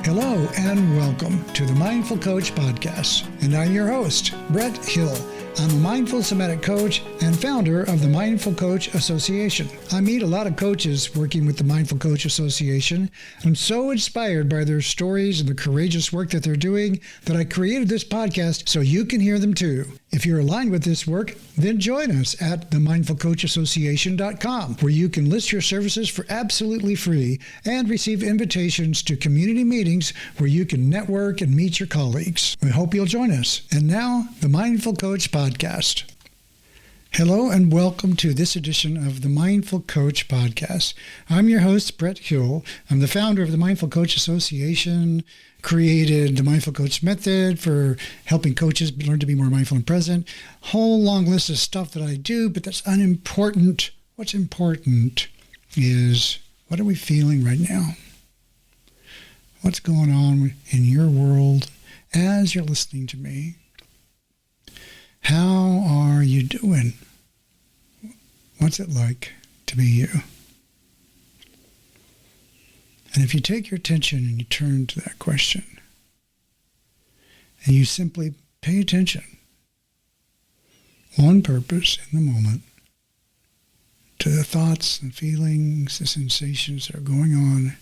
Hello and welcome to the Mindful Coach Podcast. And I'm your host, Brett Hill. I'm a mindful somatic coach and founder of the Mindful Coach Association. I meet a lot of coaches working with the Mindful Coach Association. I'm so inspired by their stories and the courageous work that they're doing that I created this podcast so you can hear them too. If you're aligned with this work, then join us at themindfulcoachassociation.com, where you can list your services for absolutely free and receive invitations to community meetings where you can network and meet your colleagues. We hope you'll join us. And now, the Mindful Coach Podcast. Hello and welcome to this edition of the Mindful Coach Podcast. I'm your host, Brett Hill. I'm the founder of the Mindful Coach Association, created the Mindful Coach Method for helping coaches learn to be more mindful and present. Whole long list of stuff that I do, but that's unimportant. What's important is, what are we feeling right now? What's going on in your world as you're listening to me? How are you doing? What's it like to be you? And if you take your attention and you turn to that question, and you simply pay attention, on purpose in the moment, to the thoughts and feelings, the sensations that are going on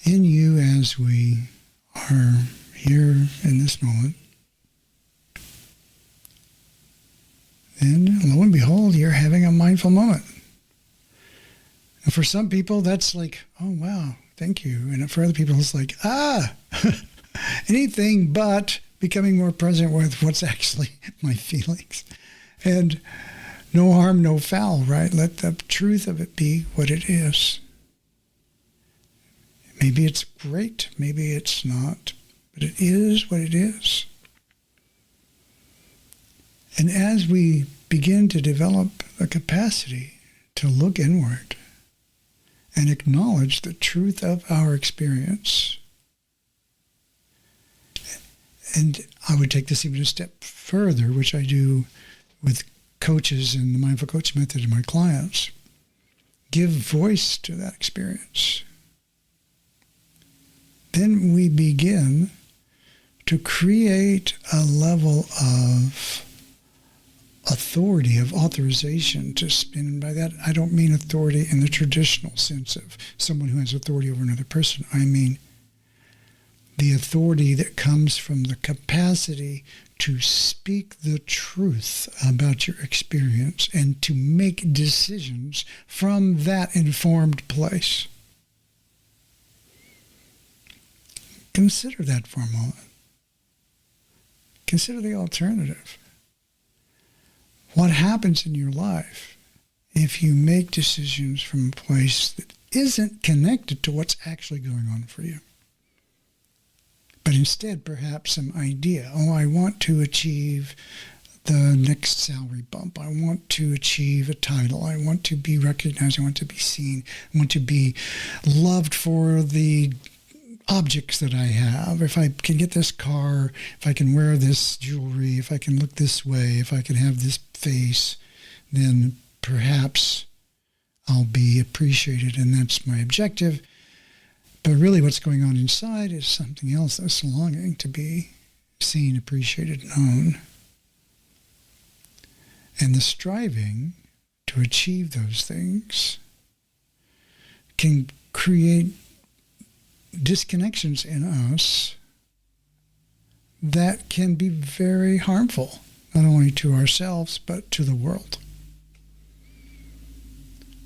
in you as we are here in this moment, then lo and behold, you're having a mindful moment. And for some people, that's like, oh, wow, thank you. And for other people, it's like, anything but becoming more present with what's actually my feelings. And no harm, no foul, right? Let the truth of it be what it is. Maybe it's great, maybe it's not, but it is what it is. And as we begin to develop the capacity to look inward and acknowledge the truth of our experience, and I would take this even a step further, which I do with coaches in the Mindful Coach Method and my clients, give voice to that experience. Then we begin to create a level of authority, of authorization to spin. And by that, I don't mean authority in the traditional sense of someone who has authority over another person. I mean the authority that comes from the capacity to speak the truth about your experience and to make decisions from that informed place. Consider that for a moment. Consider the alternative. What happens in your life if you make decisions from a place that isn't connected to what's actually going on for you? But instead, perhaps some idea. Oh, I want to achieve the next salary bump. I want to achieve a title. I want to be recognized. I want to be seen. I want to be loved for the objects that I have. If I can get this car, if I can wear this jewelry, if I can look this way, if I can have this face, then perhaps I'll be appreciated, and that's my objective. But really what's going on inside is something else, that's longing to be seen, appreciated, known. And the striving to achieve those things can create disconnections in us that can be very harmful, not only to ourselves, but to the world.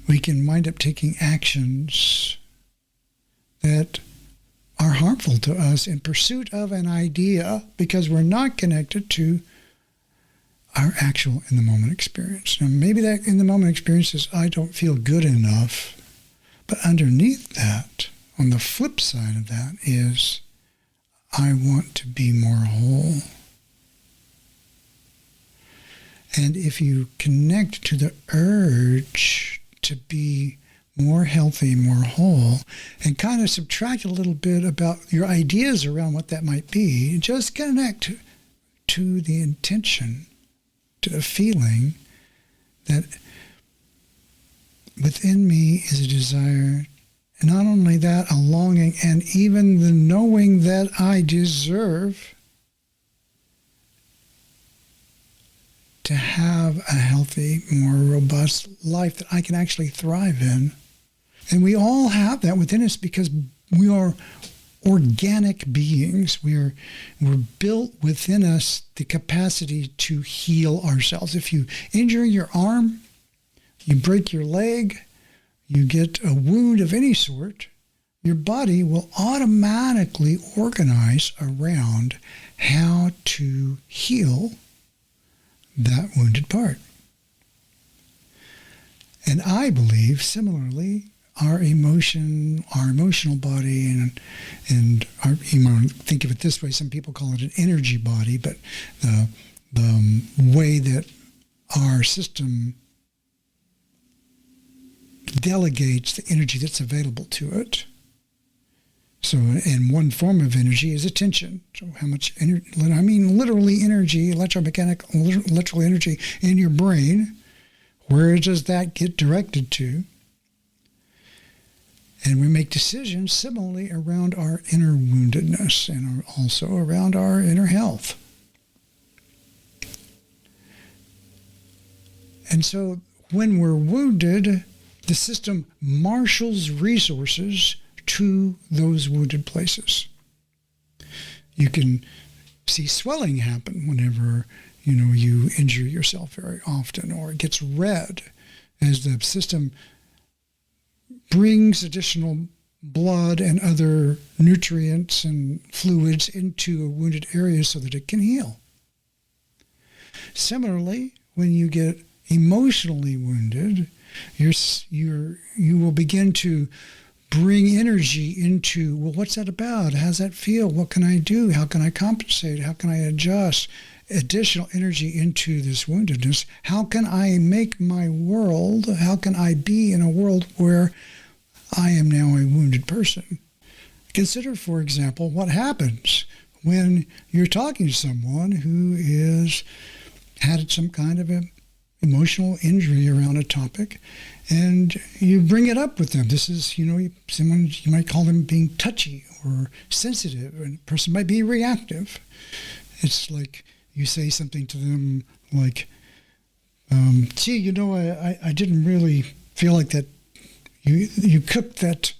We can wind up taking actions that are harmful to us in pursuit of an idea because we're not connected to our actual in-the-moment experience. Now, maybe that in-the-moment experience is, I don't feel good enough, but underneath that, on the flip side of that is, I want to be more whole. And if you connect to the urge to be more healthy, more whole, and kind of subtract a little bit about your ideas around what that might be, just connect to the intention, to the feeling that within me is a desire not only that, a longing and even the knowing that I deserve to have a healthy, more robust life that I can actually thrive in. And we all have that within us because we are organic beings. We're built within us the capacity to heal ourselves. If you injure your arm, you break your leg, you get a wound of any sort, your body will automatically organize around how to heal that wounded part. And I believe, similarly, our emotional body, and our, think of it this way, some people call it an energy body, but the way that our system delegates the energy that's available to it. So, and one form of energy is attention. So how much energy, I mean literally energy, electrical energy in your brain, where does that get directed to? And we make decisions similarly around our inner woundedness and also around our inner health. And so when we're wounded, the system marshals resources to those wounded places. You can see swelling happen whenever you injure yourself very often, or it gets red as the system brings additional blood and other nutrients and fluids into a wounded area so that it can heal. Similarly, when you get emotionally wounded, you will begin to bring energy into, well, what's that about? How's that feel? What can I do? How can I compensate? How can I adjust additional energy into this woundedness? How can I make my world, how can I be in a world where I am now a wounded person? Consider, for example, what happens when you're talking to someone who is had some kind of an emotional injury around a topic, and you bring it up with them. This is, someone, you might call them being touchy or sensitive, and a person might be reactive. It's like you say something to them like, gee, I didn't really feel like that you cooked that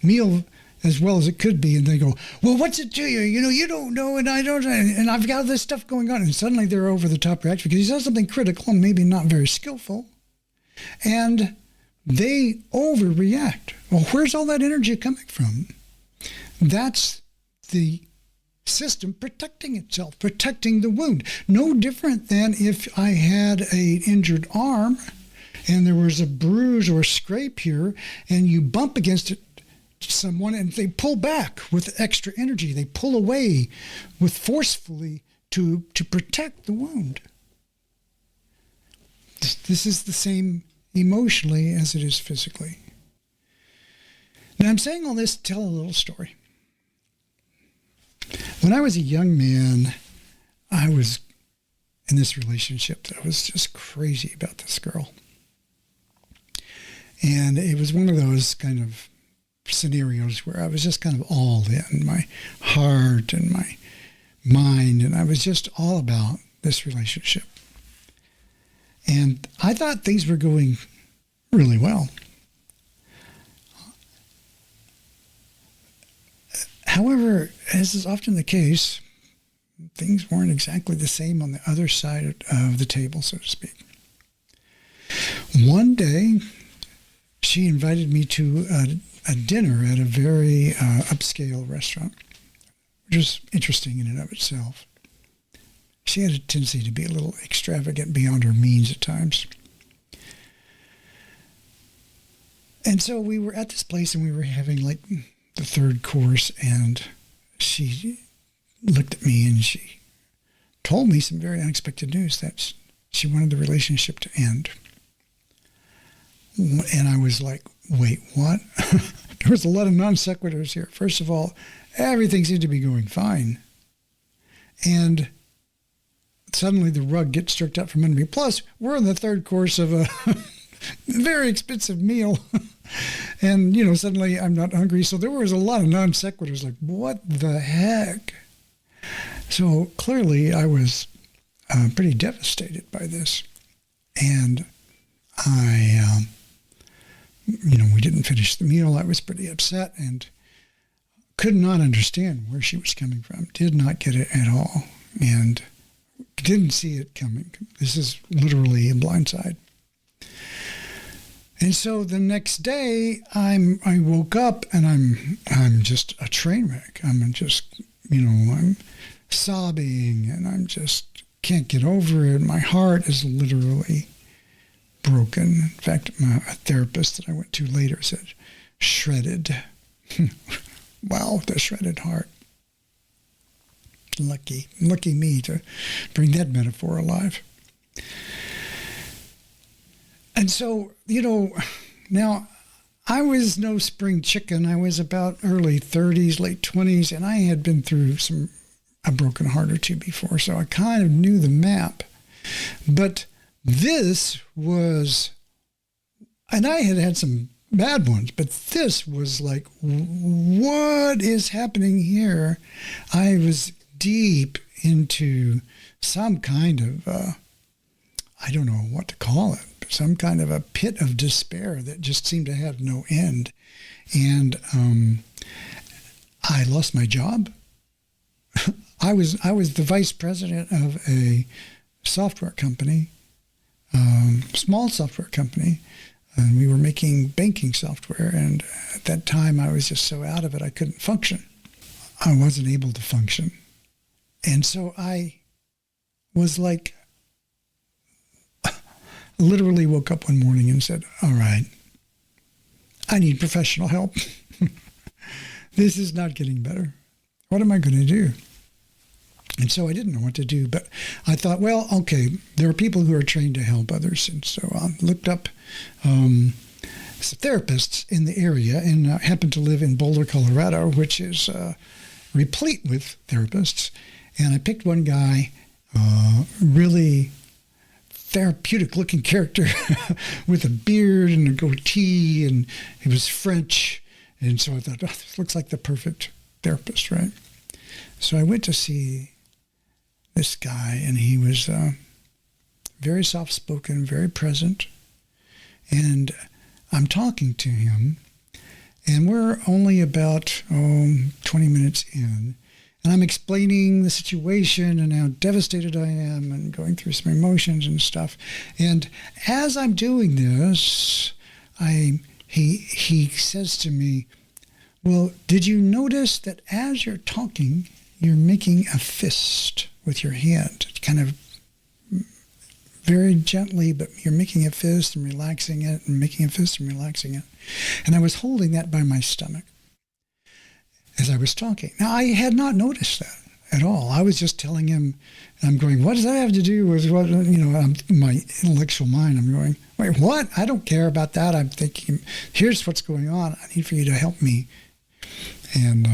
meal as well as it could be, and they go, well, what's it to you? You don't know, and I don't, and I've got this stuff going on, and suddenly they're over the top reaction because he says something critical and maybe not very skillful, and they overreact. Well, where's all that energy coming from? That's the system protecting itself, protecting the wound. No different than if I had an injured arm and there was a bruise or a scrape here, and you bump against it, someone, and they pull back with extra energy. They pull away with forcefully to protect the wound. This is the same emotionally as it is physically. Now, I'm saying all this to tell a little story. When I was a young man, I was in this relationship that I was just crazy about this girl. And it was one of those kind of scenarios where I was just kind of all in, my heart and my mind, and I was just all about this relationship. And I thought things were going really well. However, as is often the case, things weren't exactly the same on the other side of the table, so to speak. One day, she invited me to a dinner at a very upscale restaurant, which was interesting in and of itself. She had a tendency to be a little extravagant beyond her means at times. And so we were at this place and we were having like the third course, and she looked at me and she told me some very unexpected news that she wanted the relationship to end. And I was like, wait, what? There was a lot of non sequiturs here. First of all, everything seemed to be going fine. And suddenly the rug gets jerked out from under me. Plus, we're in the third course of a very expensive meal. And, suddenly I'm not hungry. So there was a lot of non sequiturs, like, what the heck? So clearly I was pretty devastated by this. And we didn't finish the meal. I was pretty upset and could not understand where she was coming from. Did not get it at all. And didn't see it coming. This is literally a blindside. And so the next day, I woke up and I'm just a train wreck. I'm just, I'm sobbing and I'm just can't get over it. My heart is literally broken. In fact, a therapist that I went to later said, shredded. Wow, the shredded heart. Lucky me to bring that metaphor alive. And so, now I was no spring chicken. I was about early 30s, late 20s, and I had been through a broken heart or two before, so I kind of knew the map. But this was, and I had some bad ones, but this was like, what is happening here? I was deep into some kind of, I don't know what to call it, but some kind of a pit of despair that just seemed to have no end. And I lost my job. I was the vice president of a software company, small software company, and we were making banking software. And at that time, I was just so out of it, I couldn't function. I wasn't able to function. And so I was like, literally woke up one morning and said, all right, I need professional help. This is not getting better. What am I going to do? And so I didn't know what to do, but I thought, well, okay, there are people who are trained to help others. And so I looked up therapists in the area, and I happened to live in Boulder, Colorado, which is replete with therapists. And I picked one guy, really therapeutic-looking character with a beard and a goatee, and he was French. And so I thought, oh, this looks like the perfect therapist, right? So I went to see this guy, and he was very soft-spoken, very present. And I'm talking to him, and we're only about 20 minutes in. And I'm explaining the situation and how devastated I am and going through some emotions and stuff. And as I'm doing this, he says to me, well, did you notice that as you're talking, you're making a fist with your hand? Kind of very gently, but you're making a fist and relaxing it and making a fist and relaxing it. And I was holding that by my stomach as I was talking. Now, I had not noticed that at all. I was just telling him, and I'm going, what does that have to do with what, my intellectual mind? I'm going, wait, what? I don't care about that. I'm thinking, here's what's going on. I need for you to help me. And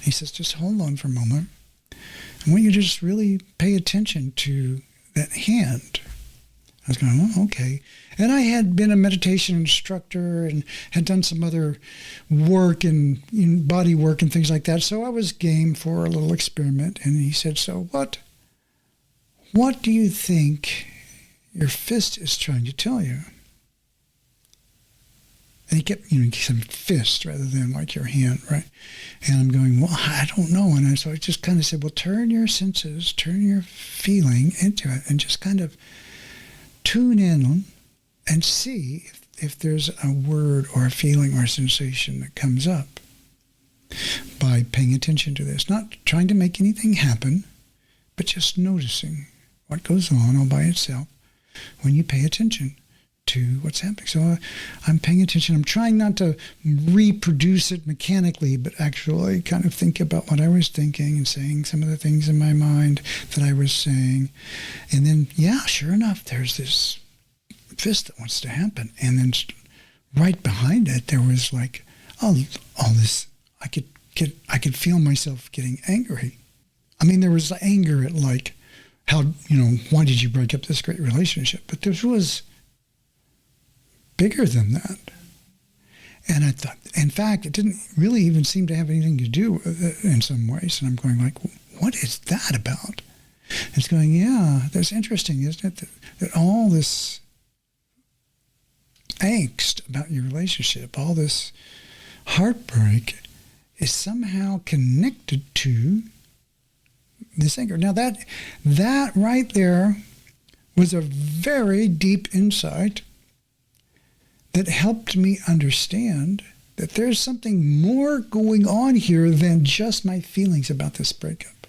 he says, just hold on for a moment. I want you to just really pay attention to that hand. I was going, oh, okay. And I had been a meditation instructor and had done some other work and body work and things like that. So I was game for a little experiment. And he said, so what do you think your fist is trying to tell you? And he kept, he said fist rather than like your hand, right? And I'm going, well, I don't know. And so I just kind of said, well, turn your senses, turn your feeling into it and just kind of tune in and see if there's a word or a feeling or a sensation that comes up by paying attention to this. Not trying to make anything happen, but just noticing what goes on all by itself when you pay attention to what's happening. So I'm paying attention. I'm trying not to reproduce it mechanically, but actually kind of think about what I was thinking and saying some of the things in my mind that I was saying. And then, yeah, sure enough, there's this fist that wants to happen. And then right behind it, there was like all this, I could feel myself getting angry. I mean, there was anger at like, how, why did you break up this great relationship? But there was bigger than that. And I thought, in fact, it didn't really even seem to have anything to do with it in some ways. And I'm going like, what is that about? It's going, yeah, that's interesting, isn't it? That all this angst about your relationship, all this heartbreak is somehow connected to this anger. Now that right there was a very deep insight that helped me understand that there's something more going on here than just my feelings about this breakup.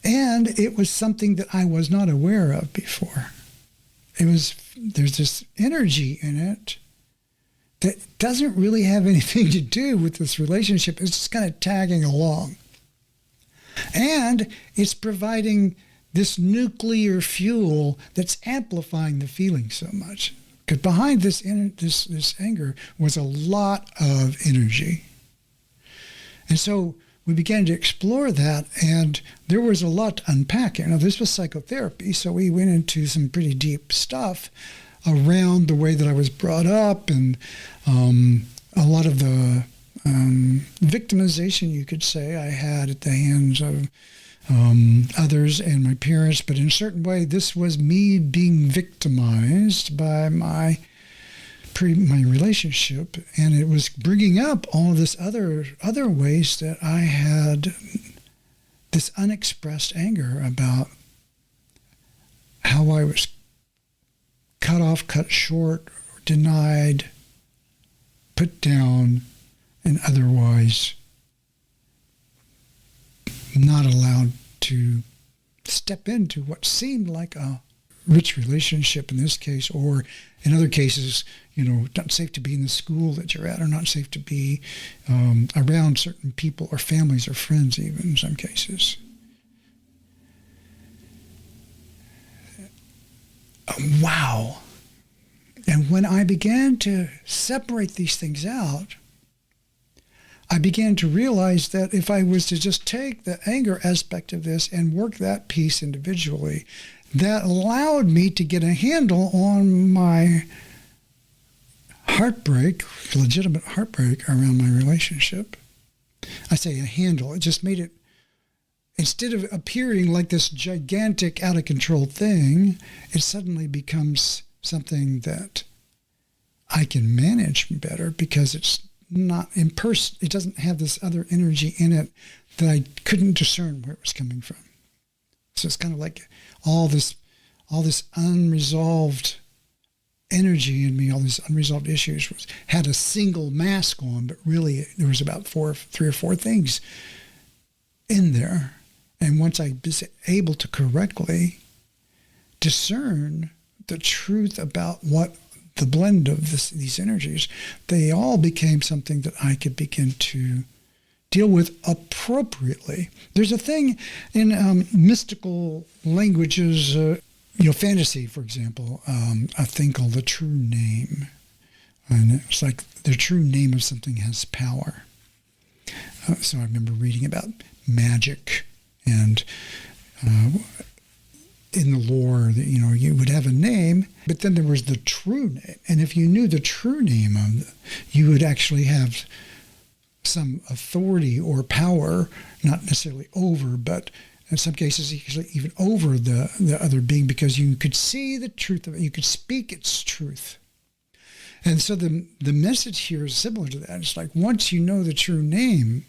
And it was something that I was not aware of before. There's this energy in it that doesn't really have anything to do with this relationship. It's just kind of tagging along. And it's providing this nuclear fuel that's amplifying the feeling so much. Because behind this anger was a lot of energy. And so we began to explore that, and there was a lot to unpack. Now, this was psychotherapy, so we went into some pretty deep stuff around the way that I was brought up and a lot of the victimization, you could say, I had at the hands of others and my parents. But in a certain way, this was me being victimized by my relationship, and it was bringing up all of this other ways that I had this unexpressed anger about how I was cut off, cut short, denied, put down, and otherwise not allowed to step into what seemed like a rich relationship in this case, or in other cases, not safe to be in the school that you're at, or not safe to be around certain people or families or friends even in some cases. Wow. And when I began to separate these things out, I began to realize that if I was to just take the anger aspect of this and work that piece individually, that allowed me to get a handle on my heartbreak, legitimate heartbreak around my relationship. I say a handle. It just made it, instead of appearing like this gigantic, out of control thing, it suddenly becomes something that I can manage better because it's not impersonal. It doesn't have this other energy in it that I couldn't discern where it was coming from. So it's kind of like all this unresolved energy in me, all these unresolved issues had a single mask on, but really there was about 3 or 4 things in there. And once I was able to correctly discern the truth about what the blend of these energies, they all became something that I could begin to deal with appropriately. There's a thing in mystical languages, fantasy, for example, a thing called the true name. And it's like the true name of something has power. So I remember reading about magic and in the lore that, you would have a name, but then there was the true name. And if you knew the true name you would actually have some authority or power, not necessarily over, but in some cases even over the other being, because you could see the truth of it, you could speak its truth. And so the message here is similar to that. It's like once you know the true name,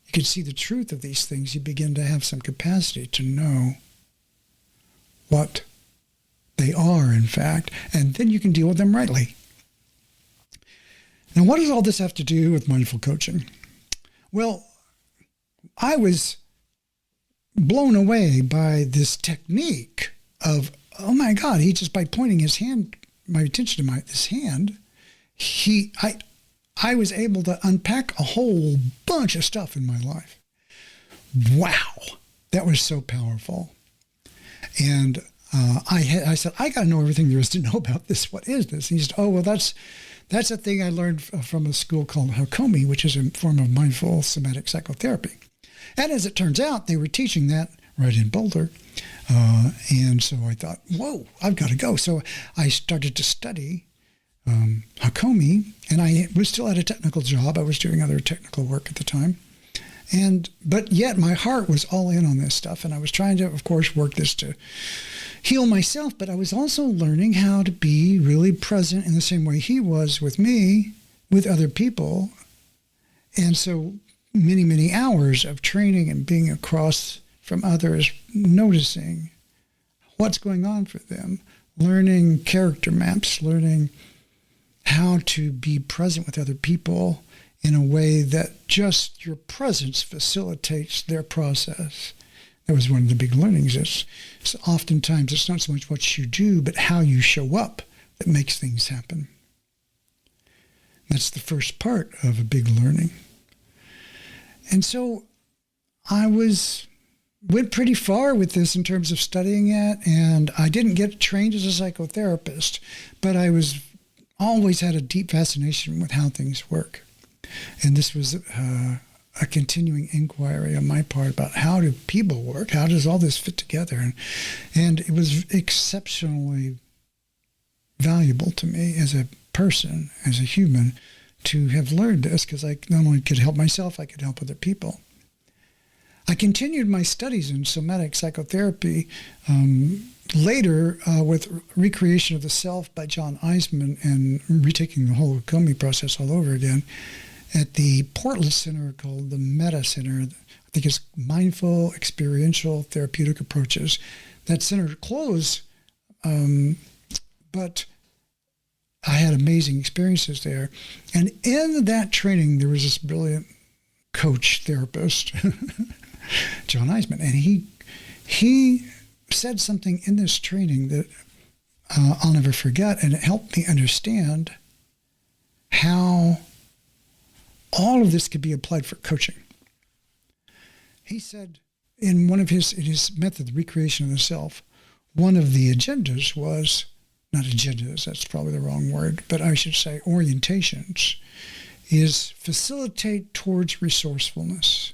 you can see the truth of these things, you begin to have some capacity to know what they are, in fact, and then you can deal with them rightly. Now, what does all this have to do with mindful coaching? Well, I was blown away by this technique of, oh my God, he just by pointing my attention to this hand, I was able to unpack a whole bunch of stuff in my life. Wow, that was so powerful. And I said, I got to know everything there is to know about this. What is this? And he said, oh, well, that's a thing I learned from a school called which is a form of mindful somatic psychotherapy. And as it turns out, they were teaching that right in Boulder. And so I thought, whoa, I've got to go. So I started to study Hakomi, and I was still at a technical job. I was doing other technical work at the time. But yet my heart was all in on this stuff, and I was trying to, of course, work this to heal myself, but I was also learning how to be really present in the same way he was with me, with other people. And so many, many hours of training and being across from others, noticing what's going on for them, learning character maps, learning how to be present with other people in a way that just your presence facilitates their process. That was one of the big learnings. It's oftentimes it's not so much what you do, but how you show up that makes things happen. That's the first part of a big learning. And so I went pretty far with this in terms of studying it, and I didn't get trained as a psychotherapist, but I always had a deep fascination with how things work. And this was a continuing inquiry on my part about how do people work? How does all this fit together? And it was exceptionally valuable to me as a person, as a human, to have learned this, because I not only could help myself, I could help other people. I continued my studies in somatic psychotherapy later with Recreation of the Self by John Eisman and retaking the whole Hakomi process all over again at the Portland Center called the Meta Center. I think it's Mindful Experiential Therapeutic Approaches. That center closed, but I had amazing experiences there. And in that training, there was this brilliant coach therapist, John Eisman, and he said something in this training that I'll never forget, and it helped me understand how all of this could be applied for coaching. He said in his method, Recreation of the Self, one of the agendas was, not agendas, that's probably the wrong word, but I should say orientations, is facilitate towards resourcefulness.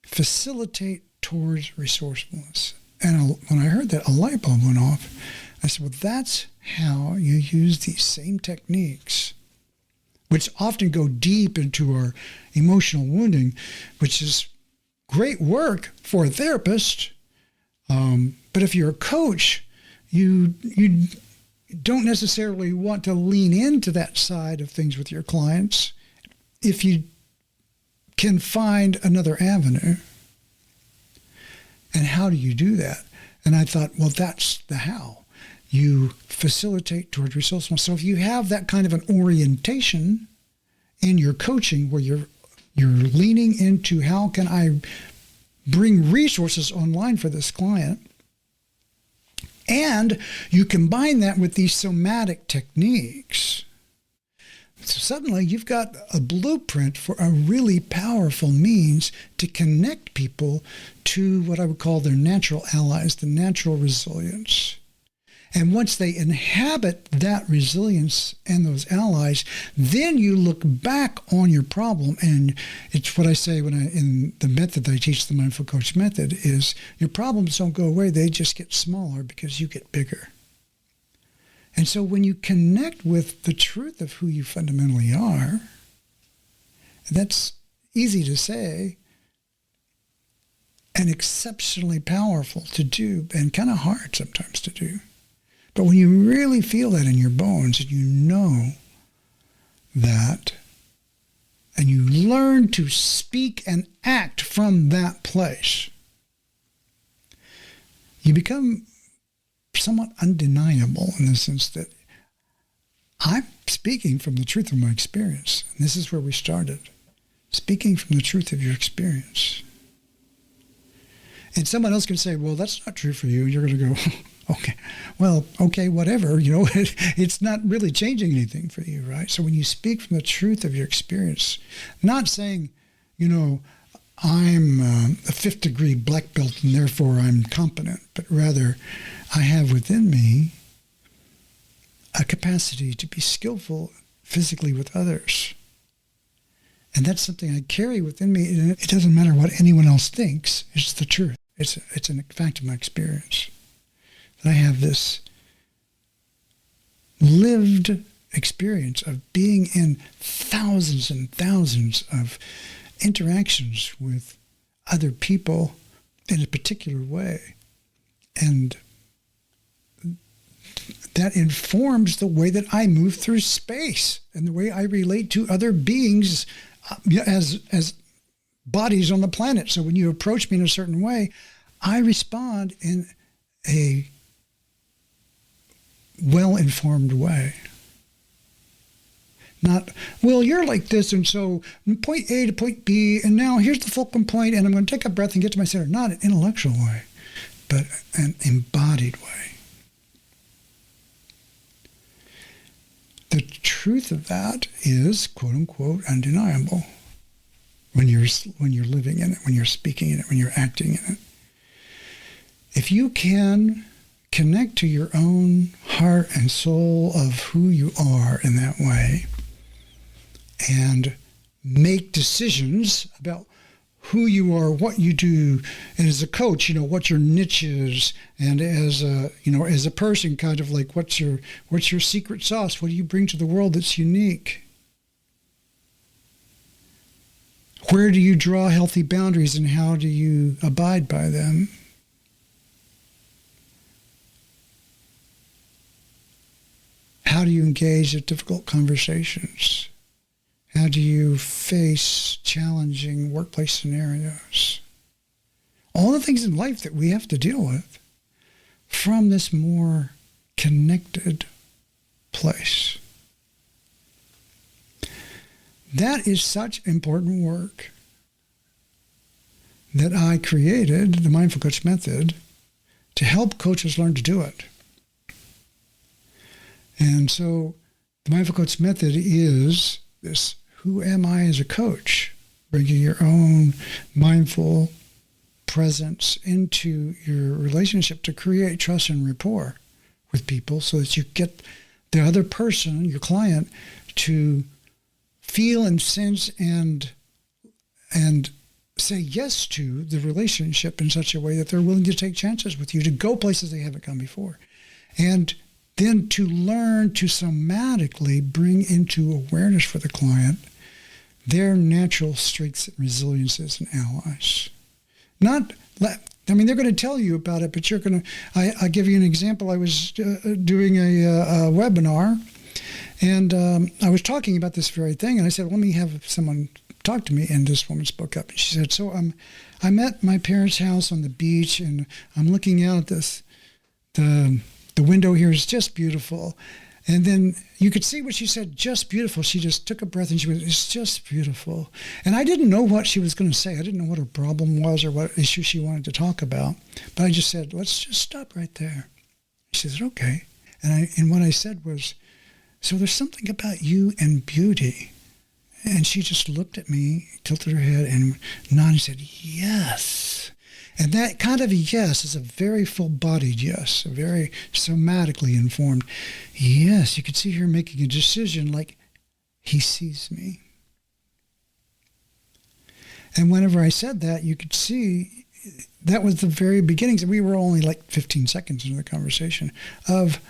Facilitate towards resourcefulness. And when I heard that, a light bulb went off. I said, well, that's how you use these same techniques, which often go deep into our emotional wounding, which is great work for a therapist. But if you're a coach, you don't necessarily want to lean into that side of things with your clients if you can find another avenue. And how do you do that? And I thought, well, that's the how. You facilitate towards resourcefulness. So if you have that kind of an orientation in your coaching where you're leaning into how can I bring resources online for this client, and you combine that with these somatic techniques, so suddenly you've got a blueprint for a really powerful means to connect people to what I would call their natural allies, the natural resilience. And once they inhabit that resilience and those allies, then you look back on your problem. And it's what I say in the method that I teach, the Mindful Coach method, is your problems don't go away. They just get smaller because you get bigger. And so when you connect with the truth of who you fundamentally are, that's easy to say and exceptionally powerful to do and kind of hard sometimes to do. But when you really feel that in your bones and you know that, and you learn to speak and act from that place, you become somewhat undeniable in the sense that I'm speaking from the truth of my experience. And this is where we started. Speaking from the truth of your experience. And someone else can say, well, that's not true for you. You're going to go, okay, well, okay, whatever. It's not really changing anything for you, right? So when you speak from the truth of your experience, not saying, I'm a 5th degree black belt and therefore I'm competent, but rather I have within me a capacity to be skillful physically with others. And that's something I carry within me. And it doesn't matter what anyone else thinks. It's the truth. It's a fact of my experience that I have this lived experience of being in thousands and thousands of interactions with other people in a particular way. And that informs the way that I move through space and the way I relate to other beings as bodies on the planet. So when you approach me in a certain way, I respond in a well-informed way. Not, well, you're like this, and so point A to point B, and now here's the fulcrum point, and I'm going to take a breath and get to my center. Not an intellectual way, but an embodied way. The truth of that is, quote unquote, undeniable when you're living in it, when you're speaking in it, when you're acting in it. If you can connect to your own heart and soul of who you are in that way, and make decisions about who you are, what you do, and as a coach, what your niche is, and as a person, kind of like what's your secret sauce? What do you bring to the world that's unique? Where do you draw healthy boundaries, and how do you abide by them? How do you engage in difficult conversations? How do you face challenging workplace scenarios? All the things in life that we have to deal with from this more connected place. That is such important work that I created the Mindful Coach Method to help coaches learn to do it. And so the Mindful Coach Method is this: who am I as a coach? Bringing your own mindful presence into your relationship to create trust and rapport with people so that you get the other person, your client, to feel and sense and say yes to the relationship in such a way that they're willing to take chances with you, to go places they haven't gone before. And then to learn to somatically bring into awareness for the client their natural strengths and resiliences and allies. They're going to tell you about it, but you're going to, I'll give you an example. I was doing a webinar, and I was talking about this very thing, and I said, let me have someone talk to me, and this woman spoke up, and she said, so I'm at my parents' house on the beach, and I'm looking out at the window here is just beautiful. And then you could see what she said, just beautiful. She just took a breath and she went, it's just beautiful. And I didn't know what she was going to say. I didn't know what her problem was or what issue she wanted to talk about. But I just said, let's just stop right there. She said, okay. And what I said was, so there's something about you and beauty. And she just looked at me, tilted her head, and nodded and said, yes. And that kind of a yes is a very full-bodied yes, a very somatically informed yes. You could see her making a decision like, he sees me. And whenever I said that, you could see that was the very beginnings. We were only like 15 seconds into the conversation of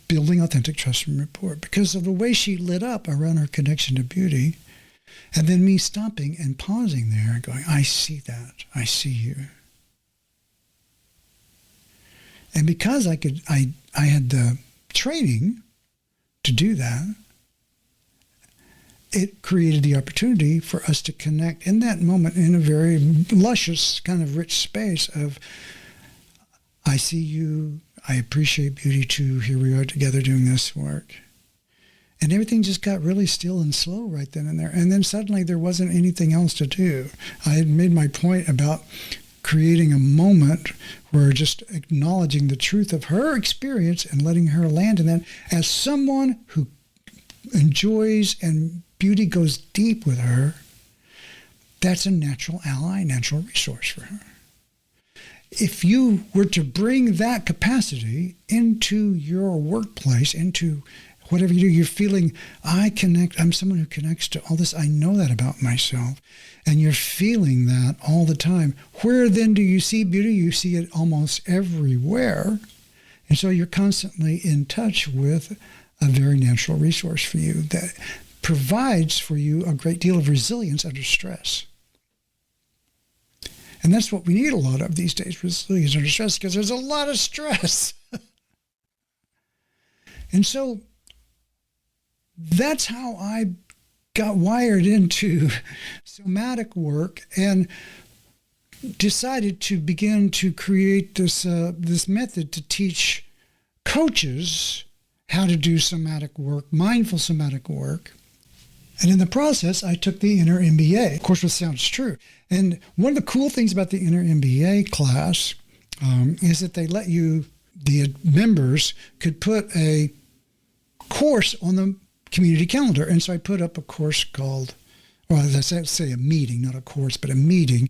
building authentic trust and rapport because of the way she lit up around her connection to beauty. And then me stopping and pausing there and going, I see that. I see you. And because I had the training to do that, it created the opportunity for us to connect in that moment in a very luscious, kind of rich space of, I see you, I appreciate beauty too, here we are together doing this work. And everything just got really still and slow right then and there. And then suddenly there wasn't anything else to do. I had made my point about creating a moment where just acknowledging the truth of her experience and letting her land in that as someone who enjoys and beauty goes deep with her, that's a natural ally, natural resource for her. If you were to bring that capacity into your workplace, into whatever you do, you're feeling, I'm someone who connects to all this. I know that about myself. And you're feeling that all the time. Where then do you see beauty? You see it almost everywhere. And so you're constantly in touch with a very natural resource for you that provides for you a great deal of resilience under stress. And that's what we need a lot of these days, resilience under stress, because there's a lot of stress. And so that's how I got wired into somatic work and decided to begin to create this method to teach coaches how to do somatic work, mindful somatic work. And in the process, I took the Inner MBA. Of course, what sounds true. And one of the cool things about the Inner MBA class is that they let you, the members could put a course on the community calendar. And so I put up a course called, well, let's say a meeting, not a course, but a meeting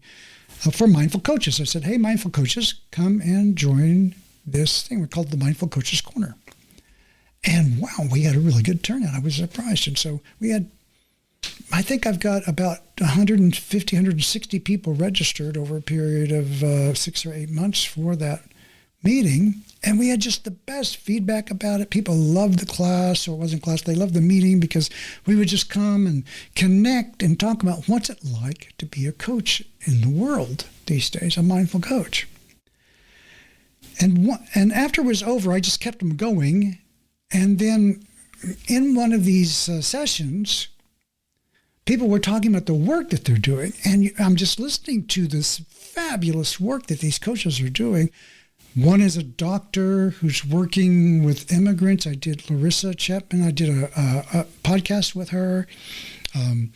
for mindful coaches. I said, hey, mindful coaches, come and join this thing. We called it the Mindful Coaches Corner. And wow, we had a really good turnout. I was surprised. And so we had, I think I've got about 150, 160 people registered over a period of 6 or 8 months for that meeting. And we had just the best feedback about it. People loved the class, or it wasn't class. They loved the meeting because we would just come and connect and talk about what's it like to be a coach in the world these days, a mindful coach. And after it was over, I just kept them going. And then in one of these sessions, people were talking about the work that they're doing. And I'm just listening to this fabulous work that these coaches are doing. One is a doctor who's working with immigrants. I did Larissa Chapman. I did a podcast with her. And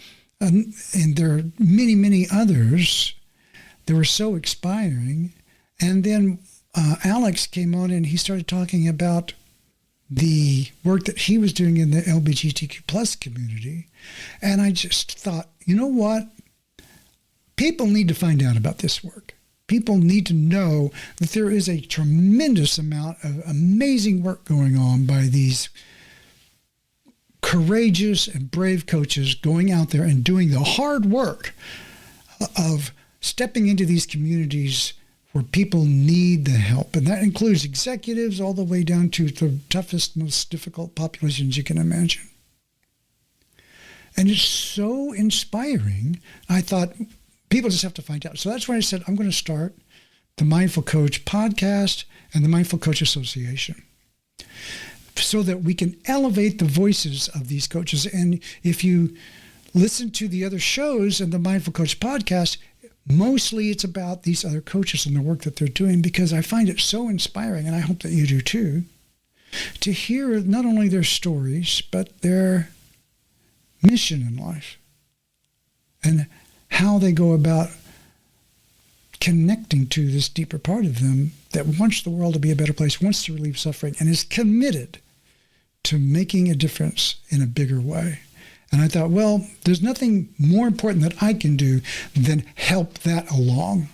there are many, many others that were so inspiring. And then Alex came on and he started talking about the work that he was doing in the LGBTQ plus community. And I just thought, you know what? People need to find out about this work. People need to know that there is a tremendous amount of amazing work going on by these courageous and brave coaches going out there and doing the hard work of stepping into these communities where people need the help. And that includes executives all the way down to the toughest, most difficult populations you can imagine. And it's so inspiring. I thought, people just have to find out. So that's when I said, I'm going to start the Mindful Coach podcast and the Mindful Coach Association so that we can elevate the voices of these coaches. And if you listen to the other shows and the Mindful Coach podcast, mostly it's about these other coaches and the work that they're doing, because I find it so inspiring, and I hope that you do too, to hear not only their stories, but their mission in life and how they go about connecting to this deeper part of them that wants the world to be a better place, wants to relieve suffering, and is committed to making a difference in a bigger way. And I thought, well, there's nothing more important that I can do than help that along.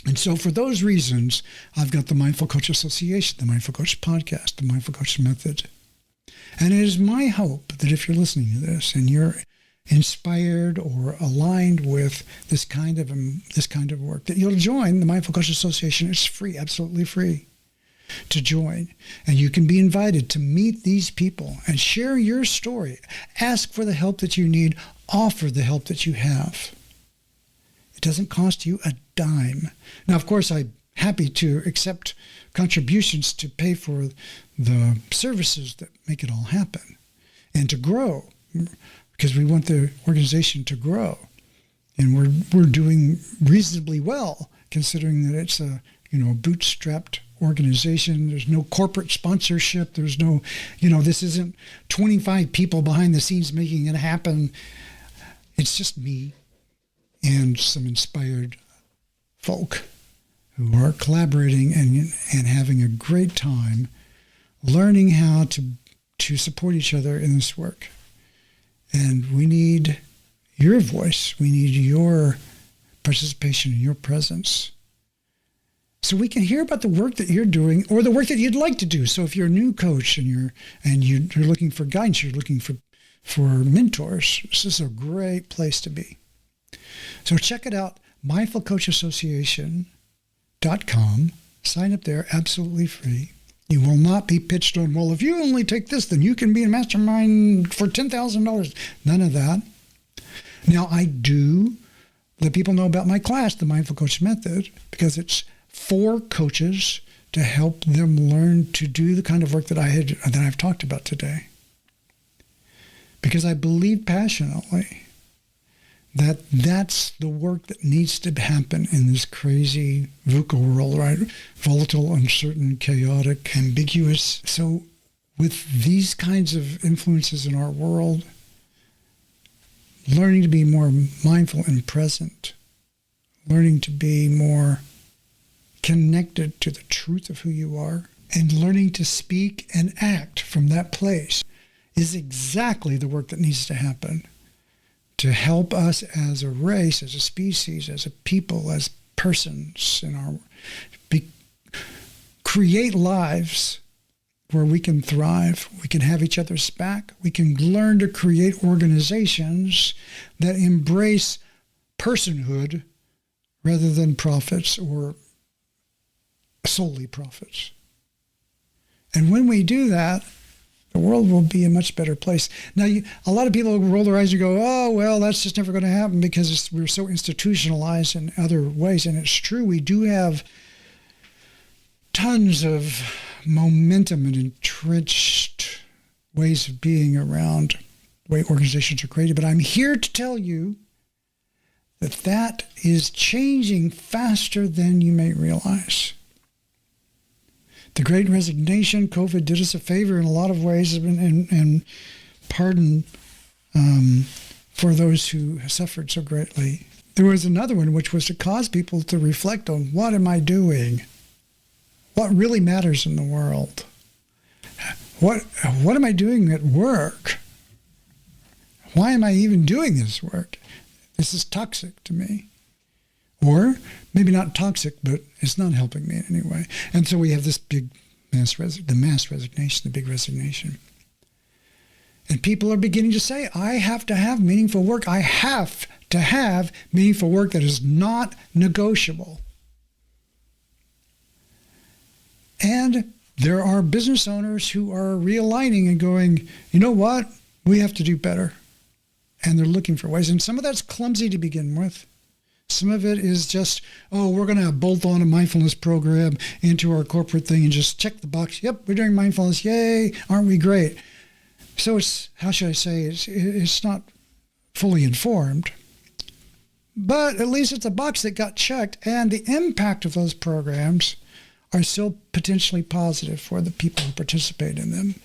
And so for those reasons, I've got the Mindful Coach Association, the Mindful Coach Podcast, the Mindful Coach Method. And it is my hope that if you're listening to this and you're inspired or aligned with this kind of work, that you'll join the Mindful Coach Association. It's free, absolutely free to join. And you can be invited to meet these people and share your story. Ask for the help that you need. Offer the help that you have. It doesn't cost you a dime. Now, of course, I'm happy to accept contributions to pay for the services that make it all happen and to grow, because we want the organization to grow. And we're doing reasonably well, considering that it's a bootstrapped organization. There's no corporate sponsorship. There's no, this isn't 25 people behind the scenes making it happen. It's just me and some inspired folk who are collaborating and having a great time learning how to support each other in this work. And we need your voice. We need your participation and your presence. so we can hear about the work that you're doing or the work that you'd like to do. So if you're a new coach and you're looking for guidance, you're looking for mentors, this is a great place to be. So check it out, mindfulcoachassociation.com. Sign up there, absolutely free. You will not be pitched on, well, if you only take this, then you can be a mastermind for $10,000. None of that. Now, I do let people know about my class, the Mindful Coach Method, because it's for coaches to help them learn to do the kind of work that I've talked about today. Because I believe passionately that that's the work that needs to happen in this crazy VUCA world, right? Volatile, uncertain, chaotic, ambiguous. So with these kinds of influences in our world, learning to be more mindful and present, learning to be more connected to the truth of who you are, and learning to speak and act from that place is exactly the work that needs to happen to help us as a race, as a species, as a people, as persons create lives where we can thrive, we can have each other's back, we can learn to create organizations that embrace personhood rather than profits or solely profits. And when we do that, the world will be a much better place. Now, a lot of people roll their eyes and go, oh, well, that's just never going to happen because we're so institutionalized in other ways. And it's true, we do have tons of momentum and entrenched ways of being around the way organizations are created. But I'm here to tell you that is changing faster than you may realize. The Great Resignation, COVID did us a favor in a lot of ways, and pardon for those who suffered so greatly. There was another one, which was to cause people to reflect on, what am I doing? What really matters in the world? What am I doing at work? Why am I even doing this work? This is toxic to me. Or maybe not toxic, but it's not helping me in any way. And so we have this big mass resignation, the big resignation. And people are beginning to say, I have to have meaningful work. I have to have meaningful work that is not negotiable. And there are business owners who are realigning and going, you know what? We have to do better. And they're looking for ways. And some of that's clumsy to begin with. Some of it is just, we're going to bolt on a mindfulness program into our corporate thing and just check the box. Yep, we're doing mindfulness. Yay, aren't we great? So it's, how should I say, it's not fully informed. But at least it's a box that got checked, and the impact of those programs are still potentially positive for the people who participate in them.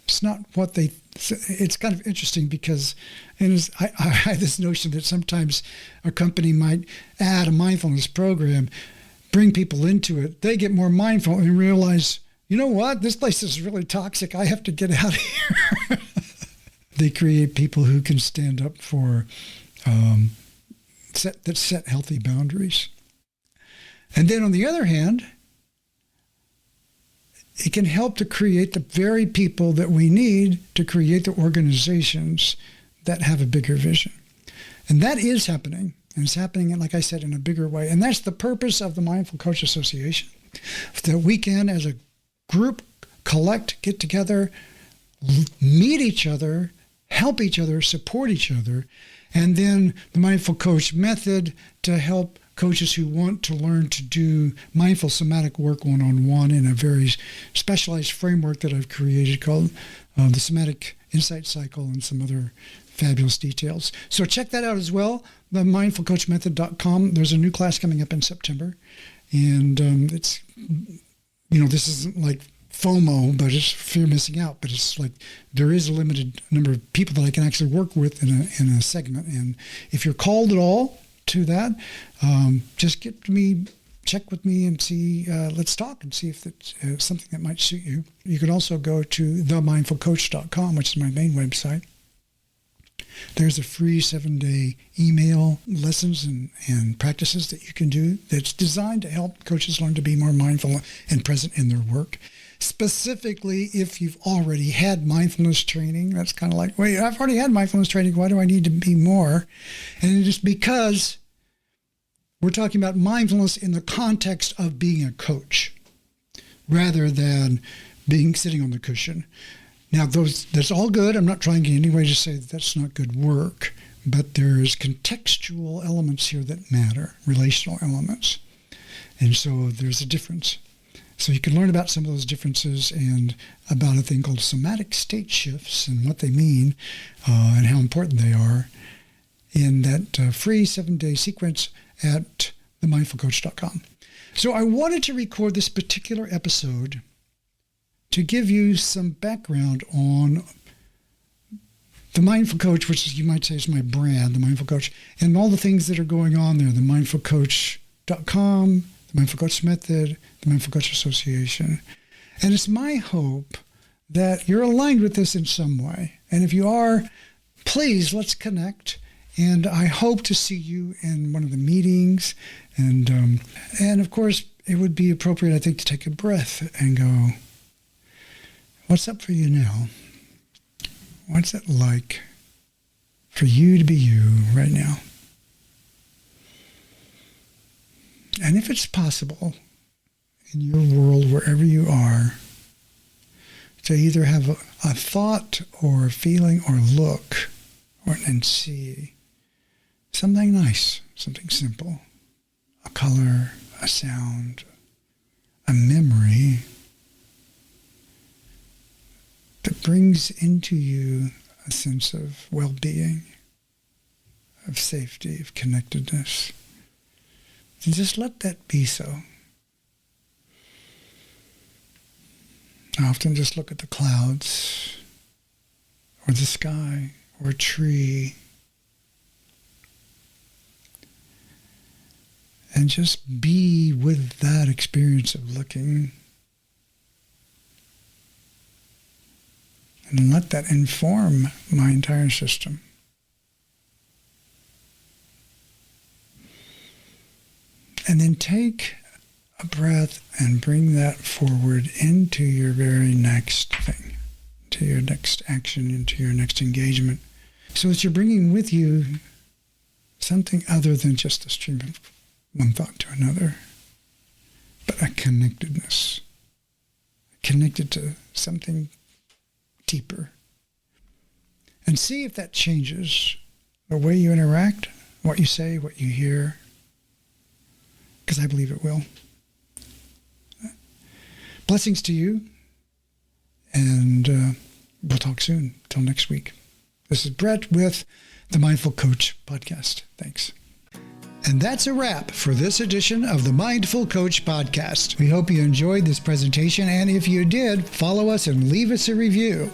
It's not what it's kind of interesting because I have this notion that sometimes a company might add a mindfulness program, bring people into it, they get more mindful and realize, you know what, this place is really toxic, I have to get out of here. They create people who can stand up for, set healthy boundaries. And then on the other hand, it can help to create the very people that we need to create the organizations that have a bigger vision. And that is happening. And it's happening, like I said, in a bigger way. And that's the purpose of the Mindful Coach Association, that we can, as a group, collect, get together, meet each other, help each other, support each other, and then the Mindful Coach Method to help coaches who want to learn to do mindful somatic work one-on-one in a very specialized framework that I've created called the Somatic Insight Cycle and some other fabulous details. So check that out as well, the mindfulcoachmethod.com. There's a new class coming up in September. And it's, this isn't like FOMO, but it's fear of missing out. But it's like there is a limited number of people that I can actually work with in a segment. And if you're called at all to that, just get to me, check with me and see, let's talk and see if it's something that might suit you. You can also go to themindfulcoach.com, which is my main website. There's a free 7-day email lessons and practices that you can do that's designed to help coaches learn to be more mindful and present in their work. Specifically, if you've already had mindfulness training, that's kind of like, wait, I've already had mindfulness training. Why do I need to be more? And it's because we're talking about mindfulness in the context of being a coach rather than sitting on the cushion. Now, that's all good. I'm not trying in any way to say that that's not good work, but there's contextual elements here that matter, relational elements. And so there's a difference. So you can learn about some of those differences and about a thing called somatic state shifts and what they mean and how important they are in that free 7-day sequence at themindfulcoach.com. So I wanted to record this particular episode to give you some background on the Mindful Coach, which is, you might say, is my brand, the Mindful Coach, and all the things that are going on there, the mindfulcoach.com, the Mindful Coach Method, the Mindful Coach Association. And it's my hope that you're aligned with this in some way. And if you are, please, let's connect. And I hope to see you in one of the meetings. And of course, it would be appropriate, I think, to take a breath and go, what's up for you now? What's it like for you to be you right now? And if it's possible in your world, wherever you are, to either have a thought or a feeling or look and see something nice, something simple, a color, a sound, a memory that brings into you a sense of well-being, of safety, of connectedness. And just let that be so. I often just look at the clouds or the sky or a tree and just be with that experience of looking and let that inform my entire system. And then take a breath and bring that forward into your very next thing, to your next action, into your next engagement. So that you're bringing with you something other than just a stream of one thought to another, but a connectedness, connected to something deeper. And see if that changes the way you interact, what you say, what you hear, because I believe it will. Blessings to you, and we'll talk soon. Till next week. This is Brett with the Mindful Coach Podcast. Thanks. And that's a wrap for this edition of the Mindful Coach Podcast. We hope you enjoyed this presentation, and if you did, follow us and leave us a review.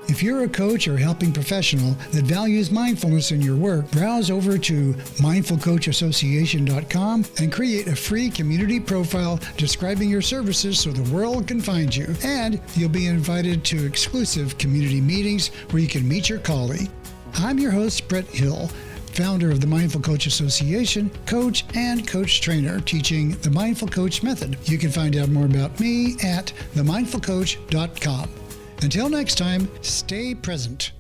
If you're a coach or helping professional that values mindfulness in your work, browse over to mindfulcoachassociation.com and create a free community profile describing your services so the world can find you. And you'll be invited to exclusive community meetings where you can meet your colleague. I'm your host, Brett Hill, founder of the Mindful Coach Association, coach and coach trainer teaching the Mindful Coach Method. You can find out more about me at themindfulcoach.com. Until next time, stay present.